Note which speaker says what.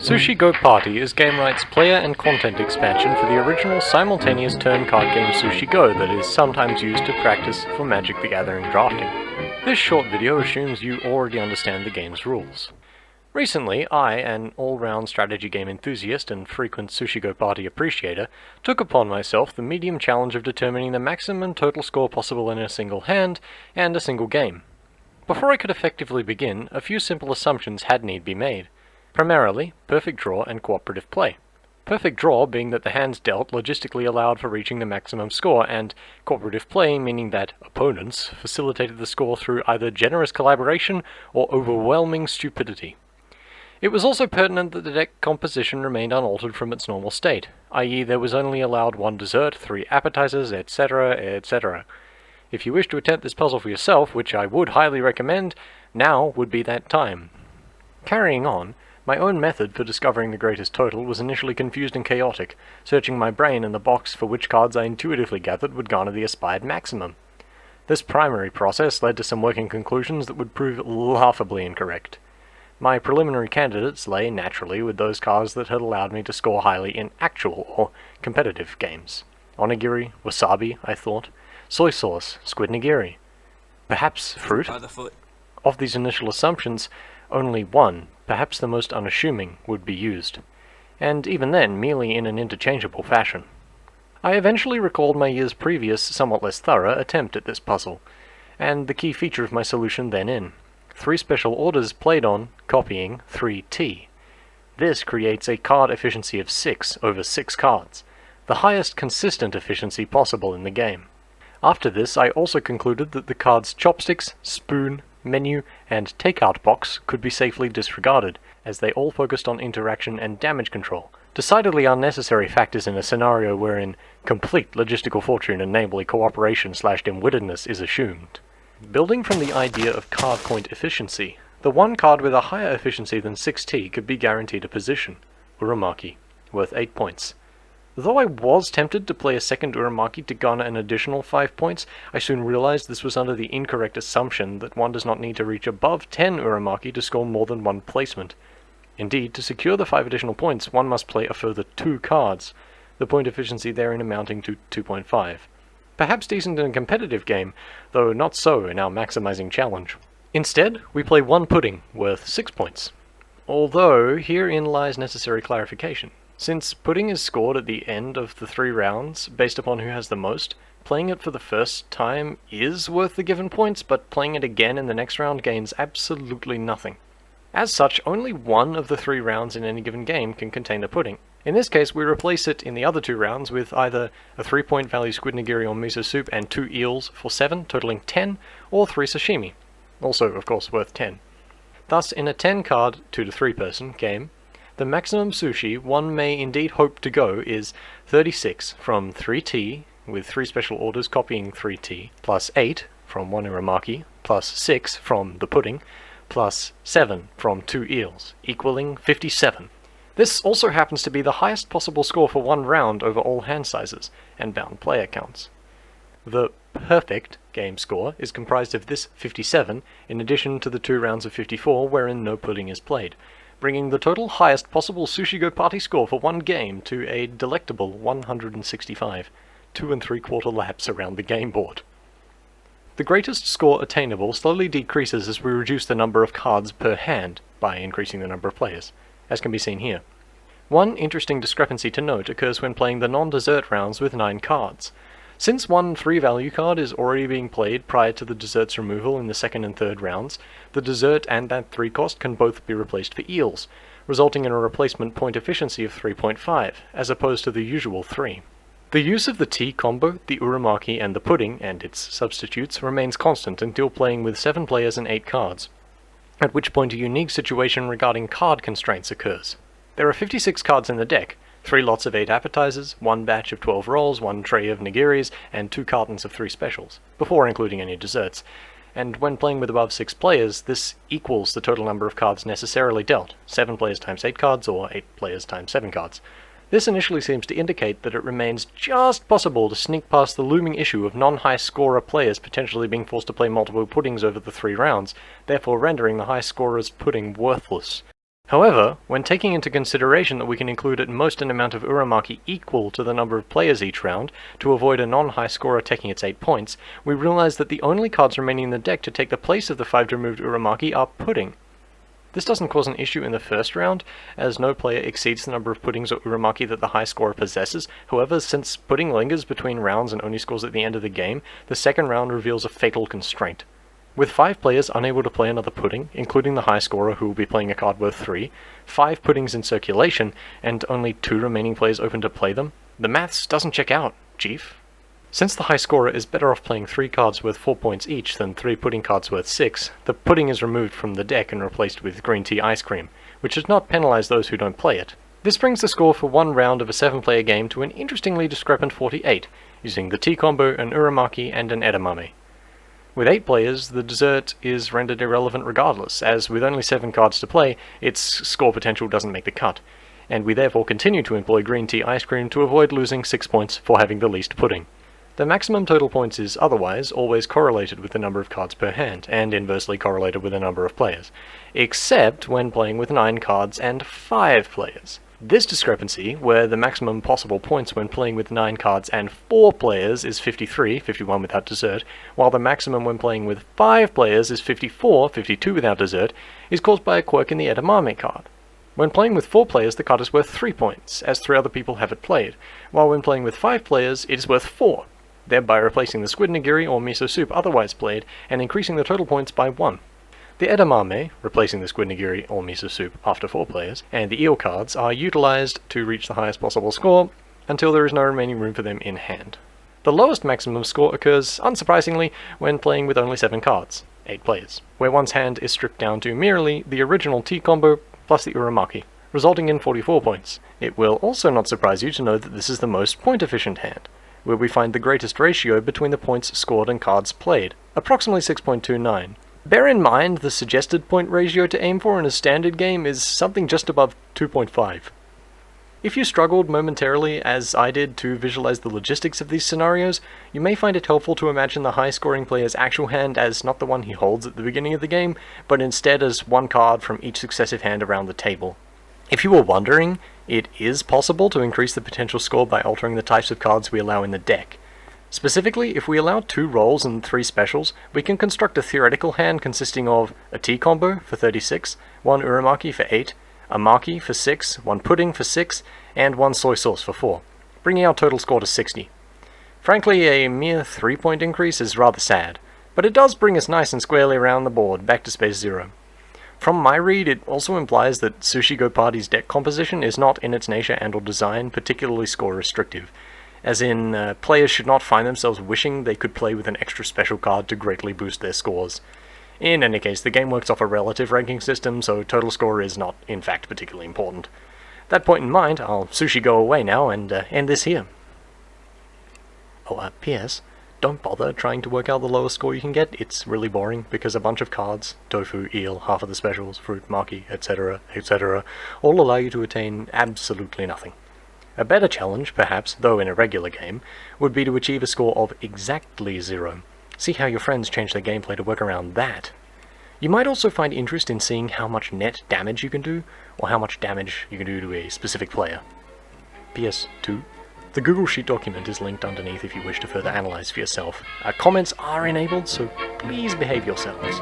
Speaker 1: Sushi Go Party is Gamewright's player and content expansion for the original simultaneous turn card game Sushi Go that is sometimes used to practice for Magic the Gathering drafting. This short video assumes you already understand the game's rules. Recently, I, an all-round strategy game enthusiast and frequent Sushi Go Party appreciator, took upon myself the medium challenge of determining the maximum total score possible in a single hand and a single game. Before I could effectively begin, a few simple assumptions had need be made. Primarily, perfect draw and cooperative play. Perfect draw being that the hands dealt logistically allowed for reaching the maximum score, and cooperative play meaning that opponents facilitated the score through either generous collaboration or overwhelming stupidity. It was also pertinent that the deck composition remained unaltered from its normal state, i.e. there was only allowed one dessert, 3 appetizers, etc., etc. If you wish to attempt this puzzle for yourself, which I would highly recommend, now would be that time. Carrying on, my own method for discovering the greatest total was initially confused and chaotic, searching my brain in the box for which cards I intuitively gathered would garner the aspired maximum. This primary process led to some working conclusions that would prove laughably incorrect. My preliminary candidates lay naturally with those cards that had allowed me to score highly in actual or competitive games. Onigiri, wasabi, I thought. Soy sauce, squid nigiri. Perhaps fruit?
Speaker 2: By the foot.
Speaker 1: Of these initial assumptions, only one, perhaps the most unassuming, would be used, and even then merely in an interchangeable fashion. I eventually recalled my year's previous, somewhat less thorough, attempt at this puzzle, and the key feature of my solution then in. 3 special orders played on, copying, 3T. This creates a card efficiency of 6 over 6 cards, the highest consistent efficiency possible in the game. After this, I also concluded that the cards chopsticks, spoon, menu, and takeout box could be safely disregarded, as they all focused on interaction and damage control, decidedly unnecessary factors in a scenario wherein complete logistical fortune and namely cooperation/dimwittedness is assumed. Building from the idea of card point efficiency, the one card with a higher efficiency than 6T could be guaranteed a position, Uramaki, worth 8 points. Though I was tempted to play a second Uramaki to garner an additional 5 points, I soon realized this was under the incorrect assumption that one does not need to reach above 10 Uramaki to score more than one placement. Indeed, to secure the 5 additional points, one must play a further 2 cards, the point efficiency therein amounting to 2.5. Perhaps decent in a competitive game, though not so in our maximizing challenge. Instead, we play one pudding, worth 6 points. Although, herein lies necessary clarification. Since pudding is scored at the end of the 3 rounds, based upon who has the most, playing it for the first time is worth the given points, but playing it again in the next round gains absolutely nothing. As such, only one of the 3 rounds in any given game can contain a pudding. In this case, we replace it in the other 2 rounds with either a 3-point value squid nigiri or miso soup and 2 eels for 7, totaling 10, or 3 sashimi, also of course worth 10. Thus, in a 10-card 2 to 3 person game, the maximum sushi one may indeed hope to go is 36 from 3T, with 3 special orders copying 3T, plus 8 from 1 uramaki, plus 6 from the pudding, plus 7 from 2 eels, equaling 57. This also happens to be the highest possible score for one round over all hand sizes, and bound player counts. The perfect game score is comprised of this 57, in addition to the 2 rounds of 54 wherein no pudding is played, bringing the total highest possible Sushi Go Party score for one game to a delectable 165, 2 3/4 laps around the game board. The greatest score attainable slowly decreases as we reduce the number of cards per hand by increasing the number of players, as can be seen here. One interesting discrepancy to note occurs when playing the non-dessert rounds with 9 cards. Since one 3-value card is already being played prior to the dessert's removal in the 2nd and 3rd rounds, the dessert and that 3 cost can both be replaced for eels, resulting in a replacement point efficiency of 3.5, as opposed to the usual 3. The use of the tea combo, the uramaki, and the pudding, and its substitutes, remains constant until playing with 7 players and 8 cards, at which point a unique situation regarding card constraints occurs. There are 56 cards in the deck, 3 lots of 8 appetizers, 1 batch of 12 rolls, 1 tray of nigiris, and 2 cartons of 3 specials, before including any desserts. And when playing with above 6 players, this equals the total number of cards necessarily dealt, 7 players times 8 cards, or 8 players times 7 cards. This initially seems to indicate that it remains just possible to sneak past the looming issue of non-high scorer players potentially being forced to play multiple puddings over the 3 rounds, therefore rendering the high scorer's pudding worthless. However, when taking into consideration that we can include at most an amount of Uramaki equal to the number of players each round, to avoid a non-high scorer taking its 8 points, we realize that the only cards remaining in the deck to take the place of the 5 removed Uramaki are pudding. This doesn't cause an issue in the first round, as no player exceeds the number of puddings or Uramaki that the high scorer possesses. However, since pudding lingers between rounds and only scores at the end of the game, the second round reveals a fatal constraint. With 5 players unable to play another pudding, including the high scorer who will be playing a card worth 3, 5 puddings in circulation, and only 2 remaining players open to play them, the maths doesn't check out, chief. Since the high scorer is better off playing 3 cards worth 4 points each than 3 pudding cards worth 6, the pudding is removed from the deck and replaced with green tea ice cream, which does not penalize those who don't play it. This brings the score for one round of a 7-player game to an interestingly discrepant 48, using the tea combo, an Uramaki, and an edamame. With 8 players, the dessert is rendered irrelevant regardless, as with only 7 cards to play, its score potential doesn't make the cut, and we therefore continue to employ green tea ice cream to avoid losing 6 points for having the least pudding. The maximum total points is otherwise always correlated with the number of cards per hand, and inversely correlated with the number of players, except when playing with 9 cards and 5 players. This discrepancy, where the maximum possible points when playing with 9 cards and 4 players is 53, 51 without dessert, while the maximum when playing with 5 players is 54, 52 without dessert, is caused by a quirk in the edamame card. When playing with 4 players, the card is worth 3 points, as 3 other people have it played, while when playing with 5 players, it is worth 4, thereby replacing the squid nigiri or miso soup otherwise played, and increasing the total points by 1. The edamame, replacing the squid nigiri or miso soup after 4 players, and the eel cards are utilized to reach the highest possible score until there is no remaining room for them in hand. The lowest maximum score occurs, unsurprisingly, when playing with only 7 cards, 8 players, where one's hand is stripped down to merely the original tea combo plus the Uramaki, resulting in 44 points. It will also not surprise you to know that this is the most point-efficient hand, where we find the greatest ratio between the points scored and cards played, approximately 6.29. Bear in mind the suggested point ratio to aim for in a standard game is something just above 2.5. If you struggled momentarily, as I did, to visualize the logistics of these scenarios, you may find it helpful to imagine the high-scoring player's actual hand as not the one he holds at the beginning of the game, but instead as one card from each successive hand around the table. If you were wondering, it is possible to increase the potential score by altering the types of cards we allow in the deck. Specifically, if we allow 2 rolls and 3 specials, we can construct a theoretical hand consisting of a tea combo for 36, 1 Uramaki for 8, a maki for 6, 1 pudding for 6, and 1 soy sauce for 4, bringing our total score to 60. Frankly, a mere 3-point increase is rather sad, but it does bring us nice and squarely around the board, back to space 0. From my read, it also implies that Sushi Go Party's deck composition is not in its nature and or design particularly score restrictive, as in, players should not find themselves wishing they could play with an extra special card to greatly boost their scores. In any case, the game works off a relative ranking system, so total score is not, in fact, particularly important. That point in mind, I'll sushi go away now and end this here. Oh, P.S. Don't bother trying to work out the lowest score you can get. It's really boring, because a bunch of cards, tofu, eel, half of the specials, fruit, maki, etc., etc., all allow you to attain absolutely nothing. A better challenge, perhaps, though in a regular game, would be to achieve a score of exactly 0. See how your friends change their gameplay to work around that. You might also find interest in seeing how much net damage you can do, or how much damage you can do to a specific player. PS2. The Google Sheet document is linked underneath if you wish to further analyze for yourself. Comments are enabled, so please behave yourselves.